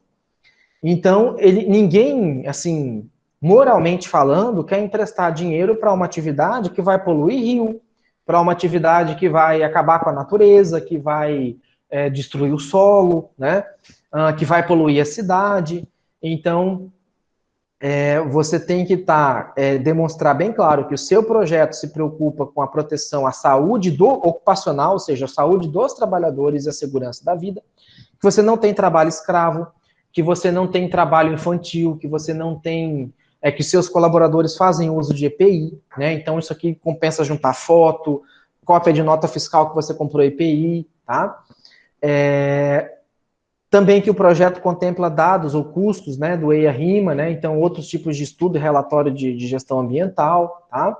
Então, ninguém, assim, moralmente falando, quer emprestar dinheiro para uma atividade que vai poluir rio, para uma atividade que vai acabar com a natureza, que vai destruir o solo, né? Que vai poluir a cidade. Então, você tem que demonstrar bem claro que o seu projeto se preocupa com a proteção à saúde ocupacional, ou seja, a saúde dos trabalhadores e a segurança da vida, que você não tem trabalho escravo, que você não tem trabalho infantil, que você não tem... que seus colaboradores fazem uso de EPI, né? Então, isso aqui compensa juntar foto, cópia de nota fiscal que você comprou EPI, tá? Também que o projeto contempla dados ou custos, né, do EIA-RIMA, né, então outros tipos de estudo e relatório de gestão ambiental, tá?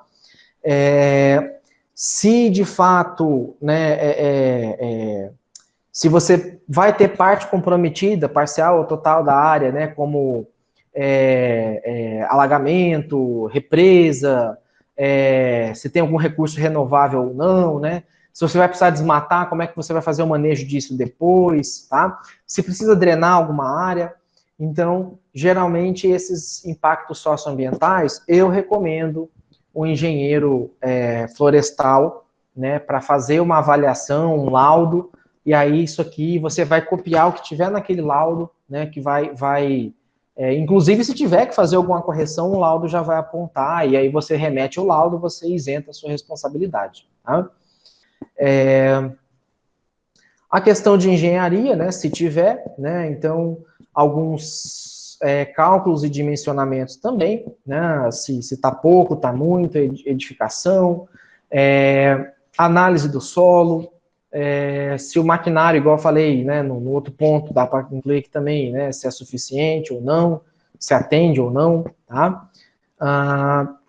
Se de fato, né, se você vai ter parte comprometida, parcial ou total da área, né, como alagamento, represa, se tem algum recurso renovável ou não, né? Se você vai precisar desmatar, como é que você vai fazer o manejo disso depois, tá? Se precisa drenar alguma área. Então, geralmente, esses impactos socioambientais, eu recomendo o engenheiro florestal, né, para fazer uma avaliação, um laudo, e aí isso aqui você vai copiar o que tiver naquele laudo, né, que vai Inclusive, se tiver que fazer alguma correção, o laudo já vai apontar, e aí você remete o laudo, você isenta a sua responsabilidade. Tá? A questão de engenharia, né, se tiver, né, então, alguns cálculos e dimensionamentos também, né, se está pouco, está muito, edificação, análise do solo, se o maquinário, igual eu falei, né, no outro ponto, dá para incluir aqui também, né, se é suficiente ou não, se atende ou não, tá?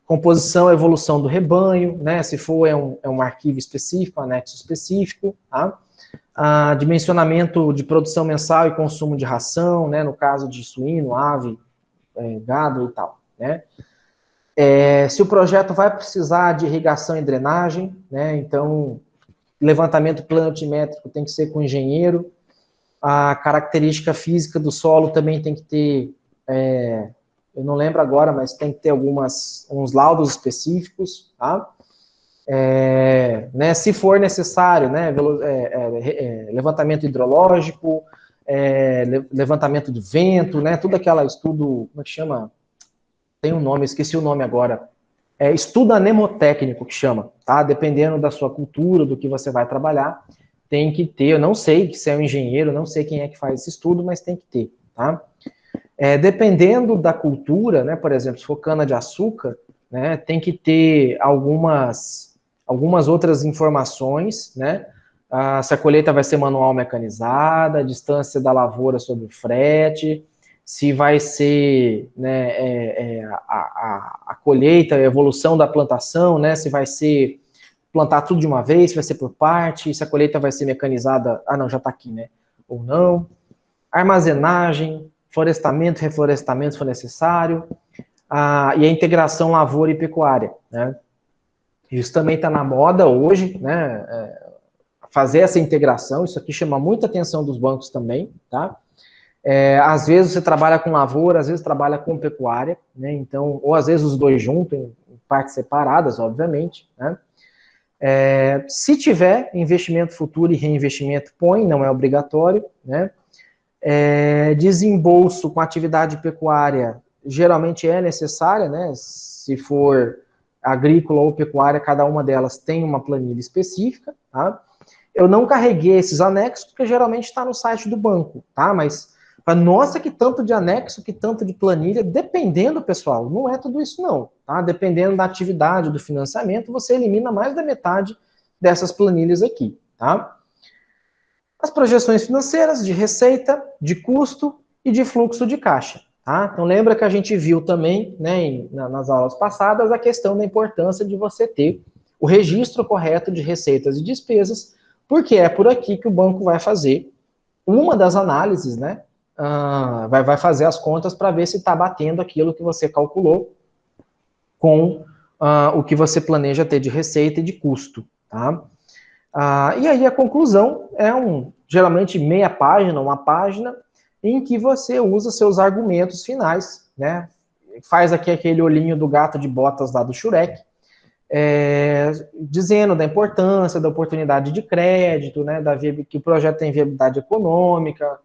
Composição e evolução do rebanho, né, se for um arquivo específico, anexo específico, tá? Dimensionamento de produção mensal e consumo de ração, né, no caso de suíno, ave, gado e tal, né? Se o projeto vai precisar de irrigação e drenagem, né, então levantamento planimétrico tem que ser com o engenheiro, a característica física do solo também tem que ter, eu não lembro agora, mas tem que ter uns laudos específicos, tá? Né, se for necessário, né, levantamento hidrológico, levantamento de vento, né, tudo aquele estudo, como é que chama? Tem um nome, esqueci o nome agora. Estudo anemotécnico que chama, tá? Dependendo da sua cultura, do que você vai trabalhar, tem que ter, eu não sei se é um engenheiro, não sei quem é que faz esse estudo, mas tem que ter, tá? Dependendo da cultura, né, por exemplo, se for cana de açúcar, né, tem que ter algumas outras informações, né, se a colheita vai ser manual mecanizada, a distância da lavoura sobre o frete, se vai ser, né, a colheita, a evolução da plantação, né, se vai ser plantar tudo de uma vez, se vai ser por parte, se a colheita vai ser mecanizada, não, já está aqui, né, ou não, armazenagem, florestamento, reflorestamento se for necessário, e a integração lavoura e pecuária, né, isso também está na moda hoje, né, fazer essa integração, isso aqui chama muita atenção dos bancos também, tá? Às vezes você trabalha com lavoura, às vezes trabalha com pecuária, né? Então, ou às vezes os dois juntos, em partes separadas, obviamente, né? Se tiver investimento futuro e reinvestimento, põe, não é obrigatório, né? Desembolso com atividade pecuária, geralmente é necessária, né? Se for agrícola ou pecuária, cada uma delas tem uma planilha específica, tá? Eu não carreguei esses anexos, porque geralmente está no site do banco, tá? Mas, nossa, que tanto de anexo, que tanto de planilha, dependendo, pessoal, não é tudo isso não, tá? Dependendo da atividade, do financiamento, você elimina mais da metade dessas planilhas aqui, tá? As projeções financeiras de receita, de custo e de fluxo de caixa, tá? Então, lembra que a gente viu também, né, nas aulas passadas, a questão da importância de você ter o registro correto de receitas e despesas, porque é por aqui que o banco vai fazer uma das análises, né? Vai fazer as contas para ver se está batendo aquilo que você calculou com o que você planeja ter de receita e de custo, tá? E aí a conclusão é geralmente meia página, uma página, em que você usa seus argumentos finais, né? Faz aqui aquele olhinho do gato de botas lá do Shurek, dizendo da importância, da oportunidade de crédito, né, que o projeto tem viabilidade econômica,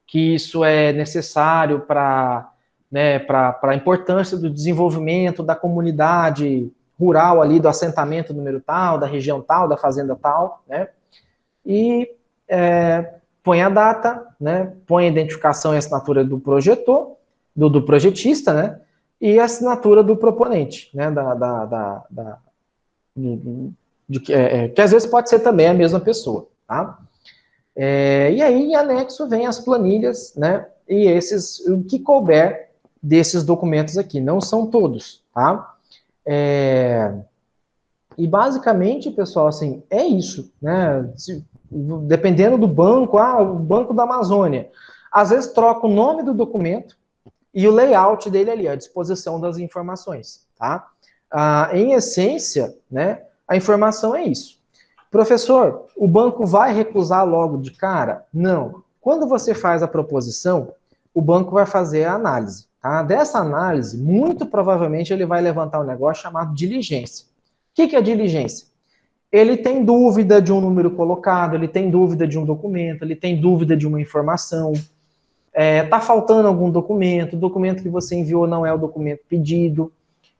que isso é necessário para, né, a importância do desenvolvimento da comunidade rural ali, do assentamento número tal, da região tal, da fazenda tal, né, e põe a data, né, põe a identificação e assinatura do projetor, do projetista, né, e a assinatura do proponente, né, que às vezes pode ser também a mesma pessoa, tá? E aí, em anexo, vem as planilhas, né? E o que couber desses documentos aqui, não são todos, tá? E basicamente, pessoal, assim, é isso, né? Dependendo do banco, o Banco da Amazônia, às vezes troca o nome do documento e o layout dele ali, a disposição das informações, tá? Em essência, né, a informação é isso. Professor, o banco vai recusar logo de cara? Não. Quando você faz a proposição, o banco vai fazer a análise. Tá? Dessa análise, muito provavelmente ele vai levantar um negócio chamado diligência. O que é diligência? Ele tem dúvida de um número colocado, ele tem dúvida de um documento, ele tem dúvida de uma informação. Está faltando algum documento, o documento que você enviou não é o documento pedido.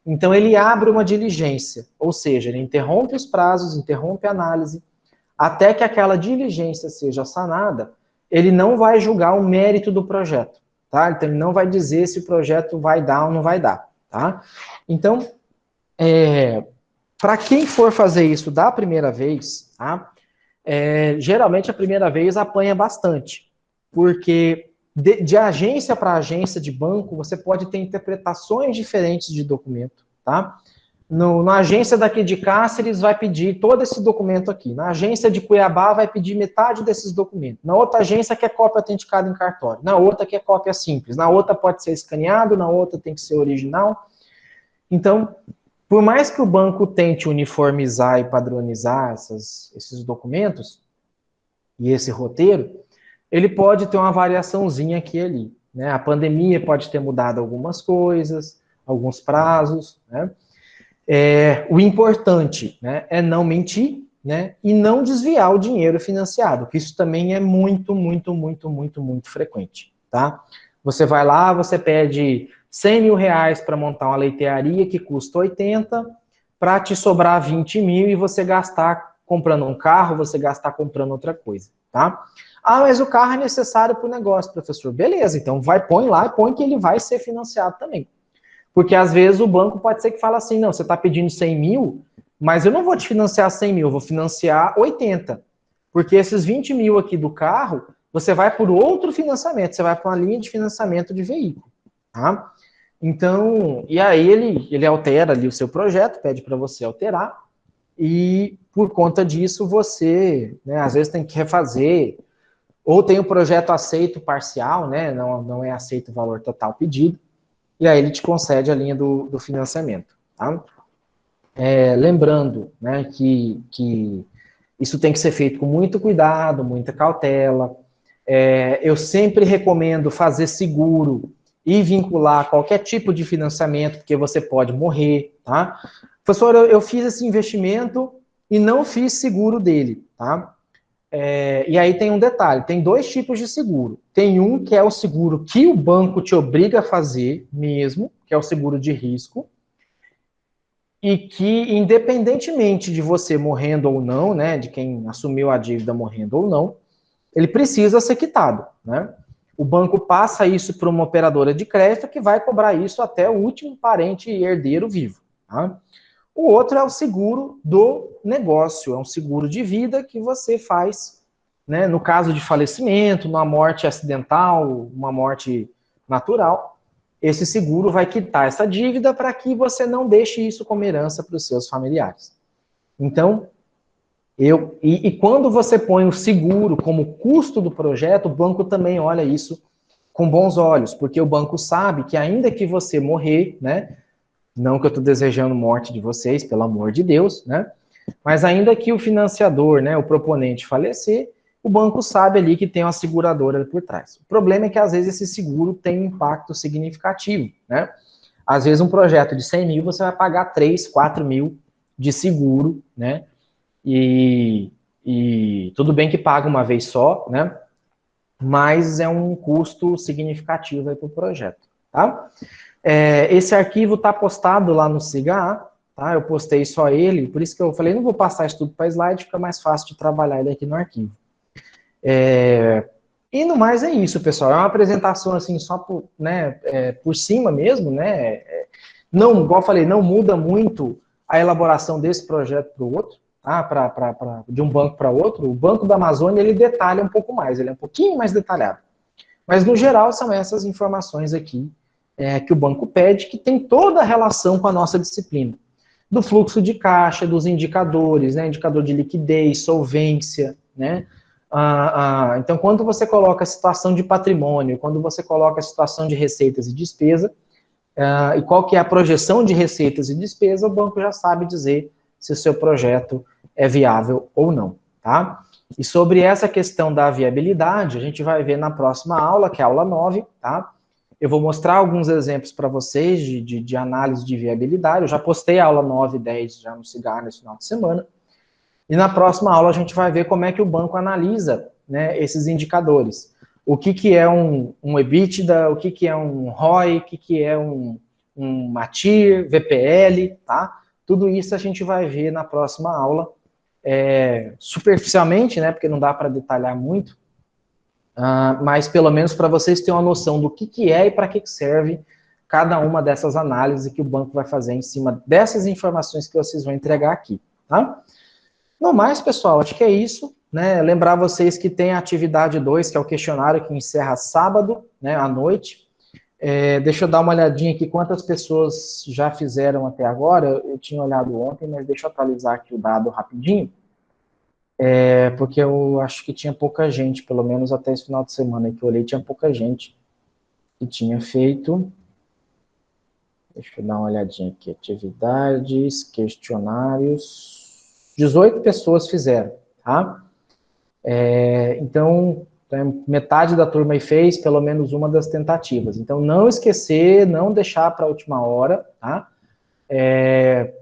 Então, ele abre uma diligência, ou seja, ele interrompe os prazos, interrompe a análise, até que aquela diligência seja sanada, ele não vai julgar o mérito do projeto, tá? Então, ele não vai dizer se o projeto vai dar ou não vai dar, tá? Então, para quem for fazer isso da primeira vez, tá? Geralmente a primeira vez apanha bastante, porque de agência para agência de banco, você pode ter interpretações diferentes de documento, tá? Na agência daqui de Cáceres vai pedir todo esse documento aqui. Na agência de Cuiabá vai pedir metade desses documentos. Na outra agência quer cópia autenticada em cartório. Na outra quer cópia simples. Na outra pode ser escaneado, na outra tem que ser original. Então, por mais que o banco tente uniformizar e padronizar esses documentos e esse roteiro, ele pode ter uma variaçãozinha aqui e ali, né? A pandemia pode ter mudado algumas coisas, alguns prazos, né? O importante, né, é não mentir, né, e não desviar o dinheiro financiado, que isso também é muito, muito, muito, muito, muito frequente, tá? Você vai lá, você pede 100 mil reais para montar uma leitearia que custa 80, para te sobrar 20 mil e você gastar comprando um carro, você gastar comprando outra coisa, tá? Ah, mas o carro é necessário para o negócio, professor. Beleza, então põe lá e põe que ele vai ser financiado também. Porque às vezes o banco pode ser que fala assim, não, você está pedindo 100 mil, mas eu não vou te financiar 100 mil, eu vou financiar 80. Porque esses 20 mil aqui do carro, você vai por outro financiamento, você vai para uma linha de financiamento de veículo, tá? Então, e aí ele altera ali o seu projeto, pede para você alterar, e por conta disso você, né, às vezes tem que refazer, ou tem o projeto aceito parcial, né, não é aceito o valor total pedido, e aí ele te concede a linha do financiamento, tá? Lembrando, né, que isso tem que ser feito com muito cuidado, muita cautela. Eu sempre recomendo fazer seguro e vincular qualquer tipo de financiamento, porque você pode morrer, tá? Professor, eu fiz esse investimento e não fiz seguro dele, tá? E aí tem um detalhe, tem dois tipos de seguro. Tem um que é o seguro que o banco te obriga a fazer mesmo, que é o seguro de risco, e que, independentemente de você morrendo ou não, né, de quem assumiu a dívida morrendo ou não, ele precisa ser quitado, né? O banco passa isso para uma operadora de crédito que vai cobrar isso até o último parente e herdeiro vivo, tá? O outro é o seguro do negócio, é um seguro de vida que você faz, né, no caso de falecimento, uma morte acidental, uma morte natural. Esse seguro vai quitar essa dívida para que você não deixe isso como herança para os seus familiares. Então, quando você põe o seguro como custo do projeto, o banco também olha isso com bons olhos, porque o banco sabe que ainda que você morrer, né, não que eu estou desejando morte de vocês, pelo amor de Deus, né? Mas ainda que o financiador, né, o proponente falecer, o banco sabe ali que tem uma seguradora por trás. O problema é que às vezes esse seguro tem um impacto significativo, né? Às vezes um projeto de 100 mil você vai pagar 3, 4 mil de seguro, né? E tudo bem que paga uma vez só, né? Mas é um custo significativo aí para o projeto, tá? Esse arquivo está postado lá no SIGA, tá? Eu postei só ele, por isso que eu falei, não vou passar isso tudo para slide, fica mais fácil de trabalhar ele aqui no arquivo. E no mais é isso, pessoal. É uma apresentação assim, só por, né, por cima mesmo, né? Não, igual eu falei, não muda muito a elaboração desse projeto para o outro, tá? De um banco para outro. O Banco da Amazônia, ele detalha um pouco mais, ele é um pouquinho mais detalhado. Mas, no geral, são essas informações aqui que o banco pede, que tem toda a relação com a nossa disciplina. Do fluxo de caixa, dos indicadores, né? Indicador de liquidez, solvência, né? Então, quando você coloca a situação de patrimônio, quando você coloca a situação de receitas e despesa, e qual que é a projeção de receitas e despesa, o banco já sabe dizer se o seu projeto é viável ou não, tá? E sobre essa questão da viabilidade, a gente vai ver na próxima aula, que é a aula 9, tá? Eu vou mostrar alguns exemplos para vocês de análise de viabilidade. Eu já postei a aula 9 e 10 já no Cigar nesse final de semana. E na próxima aula a gente vai ver como é que o banco analisa, né, esses indicadores. o que é um EBITDA, o que é um ROI, o que é um MATIR, VPL, tá? Tudo isso a gente vai ver na próxima aula, superficialmente, né, porque não dá para detalhar muito, mas pelo menos para vocês terem uma noção do que é e para que serve cada uma dessas análises que o banco vai fazer em cima dessas informações que vocês vão entregar aqui, tá? No mais, pessoal, acho que é isso, né? Lembrar vocês que tem a atividade 2, que é o questionário que encerra sábado, né, à noite. Deixa eu dar uma olhadinha aqui quantas pessoas já fizeram até agora. Eu tinha olhado ontem, mas deixa eu atualizar aqui o dado rapidinho. Porque eu acho que tinha pouca gente, pelo menos até esse final de semana que eu olhei, tinha pouca gente que tinha feito. Deixa eu dar uma olhadinha aqui. Atividades, questionários. 18 pessoas fizeram, tá? Então, metade da turma aí fez pelo menos uma das tentativas. Então, não esquecer, não deixar para a última hora, tá?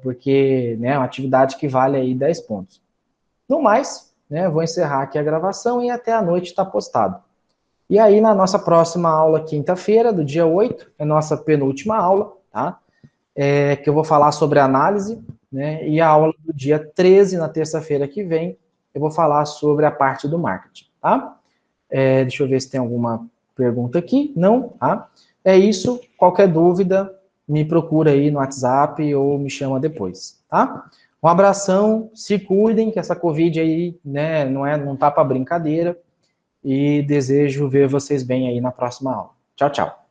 Porque é uma atividade que vale aí 10 pontos. No mais, né, vou encerrar aqui a gravação e até a noite está postado. E aí, na nossa próxima aula, quinta-feira, do dia 8, é nossa penúltima aula, tá? Que eu vou falar sobre análise, né? E a aula do dia 13, na terça-feira que vem, eu vou falar sobre a parte do marketing, tá? Deixa eu ver se tem alguma pergunta aqui. Não, tá? É isso. Qualquer dúvida, me procura aí no WhatsApp ou me chama depois, tá? Um abração, se cuidem, que essa Covid aí, né, não tá para brincadeira, e desejo ver vocês bem aí na próxima aula. Tchau, tchau.